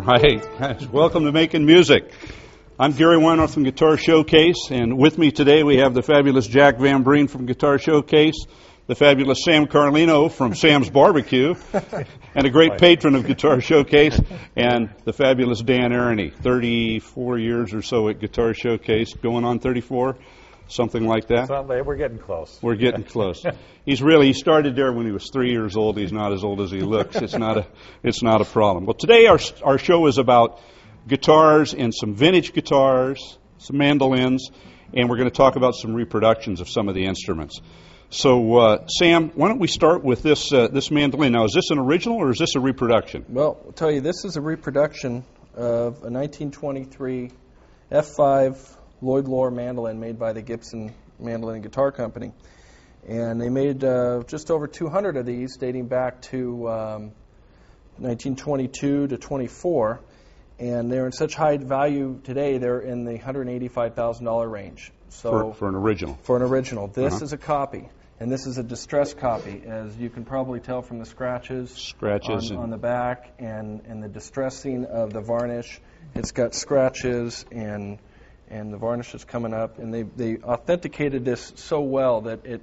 Hi, guys. Welcome to Making Music. I'm Gary Weiner from Guitar Showcase, and with me today we have the fabulous Jack Van Breen from Guitar Showcase, the fabulous Sam Carlino from Sam's Barbecue, and a great patron of Guitar Showcase, and the fabulous Dan Aroney, 34 years or so at Guitar Showcase, going on 34, something like that. It's not late. We're getting close. We're getting close. He started there when he was 3 years old. He's not as old as he looks. It's not a problem. Well, today our show is about guitars and some vintage guitars, some mandolins, and we're going to talk about some reproductions of some of the instruments. So, Sam, why don't we start with this mandolin? Now, is this an original or is this a reproduction? Well, I'll tell you, this is a reproduction of a 1923 F5 Lloyd Loar mandolin made by the Gibson Mandolin and Guitar Company. And they made just over 200 of these dating back to 1922 to 24. And they're in such high value today, they're in the $185,000 range. So for an original. For an original. This is a copy. And this is a distress copy, as you can probably tell from the scratches on the back and the distressing of the varnish. It's got scratches and the varnish is coming up. And they authenticated this so well that it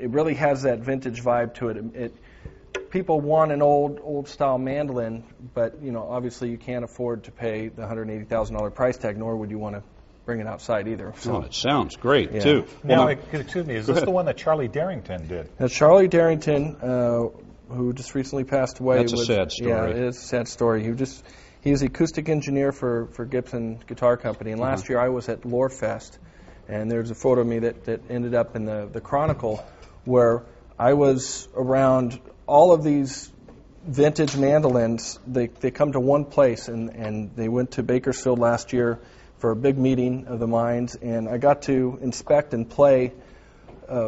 really has that vintage vibe to it. People want an old style mandolin, but obviously you can't afford to pay the $180,000 price tag, nor would you want to bring it outside either. So, it sounds great too. Now, excuse me, is this the one that Charlie Darrington did? Now, Charlie Darrington, who just recently passed away. That's a sad story. Yeah, it is a sad story. He was the acoustic engineer for Gibson Guitar Company, and last year I was at Lorefest, and there's a photo of me that ended up in the Chronicle, where I was around all of these vintage mandolins. They come to one place, and they went to Bakersfield last year for a big meeting of the minds, and I got to inspect and play, I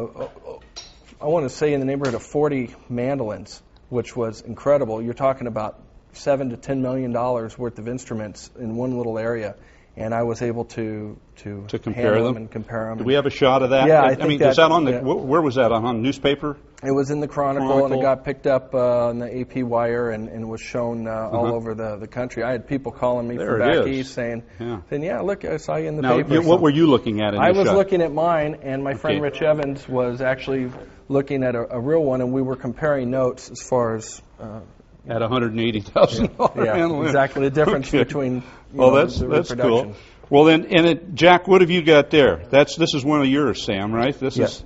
want to say in the neighborhood of 40 mandolins, which was incredible. You're talking about $7 to $10 million worth of instruments in one little area, and I was able to compare them and compare them. Do we have a shot of that? Yeah, I mean, is that on the? Where was that on newspaper? It was in the Chronicle, and it got picked up on the AP Wire and was shown all over the country. I had people calling me from back east saying, "Yeah, look, I saw you in the paper." What were you looking at? I was looking at mine, and my friend Rich Evans was actually looking at a real one, and we were comparing notes as far as. At $180,000. Yeah, exactly the difference between. That's cool. Well, then, Jack, what have you got there? This is one of yours, Sam, right? This is.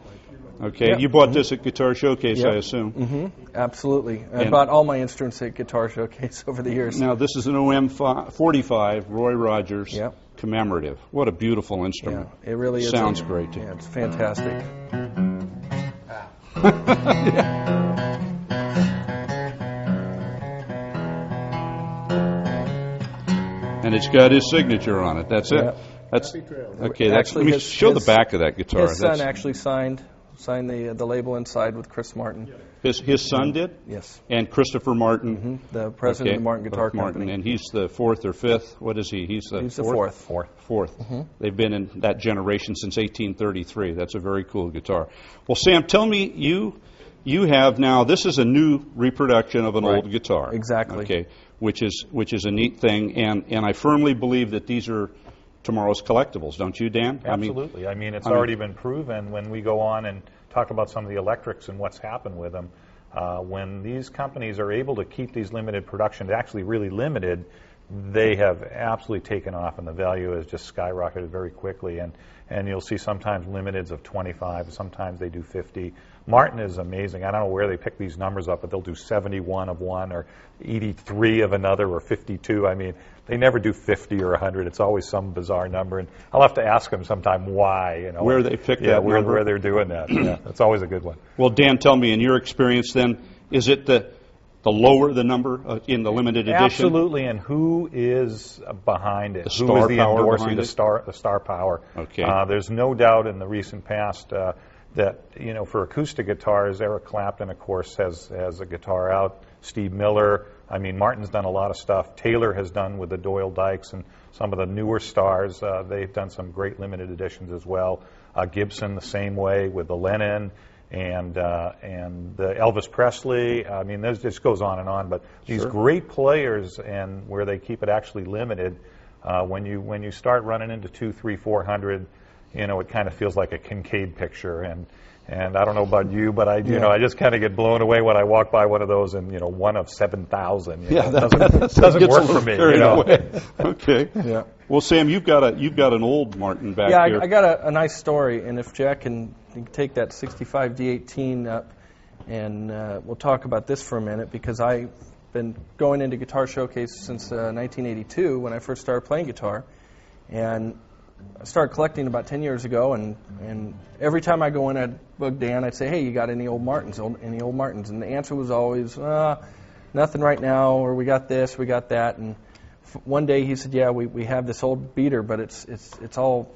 Okay, you bought this at Guitar Showcase, I assume. Mm-hmm. Absolutely. I bought all my instruments at Guitar Showcase over the years. Now, this is an OM45 Roy Rogers commemorative. What a beautiful instrument. Yeah, it really is. Sounds great, too. Yeah, it's fantastic. And it's got his signature on it. That's it. That's okay. Let me show the back of that guitar. His son actually signed the label inside with Chris Martin. His son did? Yes. And Christopher Martin, the president of the Martin Guitar Company. And he's the fourth or fifth. What is he? He's the fourth. Fourth. They've been in that generation since 1833. That's a very cool guitar. Well, Sam, tell me, you have now. This is a new reproduction of an old guitar. Exactly. Okay. Which is a neat thing, and I firmly believe that these are tomorrow's collectibles, don't you, Dan? Absolutely. I mean, it's already been proven when we go on and talk about some of the electrics and what's happened with them. When these companies are able to keep these limited production, actually really limited, they have absolutely taken off, and the value has just skyrocketed very quickly. And you'll see sometimes limiteds of 25, sometimes they do 50. Martin is amazing. I don't know where they pick these numbers up, but they'll do 71 of one, or 83 of another, or 52. I mean, they never do 50 or 100. It's always some bizarre number, and I'll have to ask them sometime why. You know, where they pick that number? Where they're doing that. Yeah, that's always a good one. Well, Dan, tell me, in your experience, then, is it the lower the number in the limited edition? Absolutely, and who is behind it? The who star is the power endorsing behind the star power? Okay. There's no doubt in the recent past that, you know, for acoustic guitars, Eric Clapton, of course, has a guitar out. Steve Miller. I mean, Martin's done a lot of stuff. Taylor has done with the Doyle Dykes, and some of the newer stars. They've done some great limited editions as well. Gibson the same way with the Lennon. And the Elvis Presley. I mean, this just goes on. But these great players, and where they keep it actually limited, when you start running into 200, 300, 400, you know, it kind of feels like a Kincaid picture. And I don't know about you, but I just kind of get blown away when I walk by one of those, and you know, one of 7,000. Yeah, that doesn't work for me. You know? Okay. Yeah. Well, Sam, you've got an old Martin back here. Yeah, I got a nice story, and if Jack can take that 65 D18 up, and we'll talk about this for a minute, because I've been going into Guitar Showcase since 1982 when I first started playing guitar, and I started collecting about 10 years ago, and every time I go in, I'd bug Dan. I'd say, "Hey, you got any old Martins? Any old Martins?" And the answer was always, "Nothing right now," or "We got this, we got that." And one day he said, "Yeah, we have this old beater, but it's all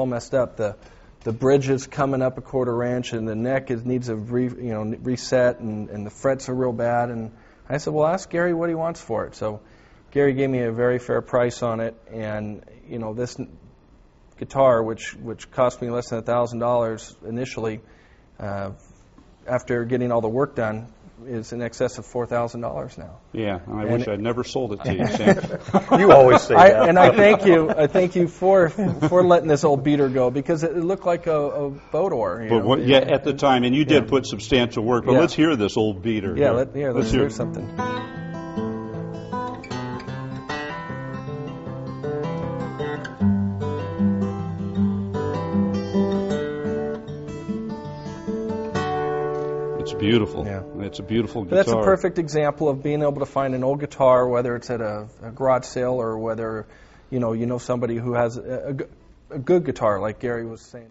messed up. The bridge is coming up a quarter inch, and the neck needs a reset, and the frets are real bad." And I said, "Well, ask Gary what he wants for it." So Gary gave me a very fair price on it, and you know, this guitar, which cost me less than $1,000 initially, after getting all the work done, is in excess of $4,000 now. Yeah, and I wish I'd never sold it to you, Sam. You always say that. And I thank you for letting this old beater go, because it looked like a boat oar. At the time, and you did put substantial work. But let's hear this old beater. Yeah, let's hear something. It's beautiful. Yeah. It's a beautiful guitar. That's a perfect example of being able to find an old guitar, whether it's at a garage sale or whether you know somebody who has a good guitar, like Gary was saying.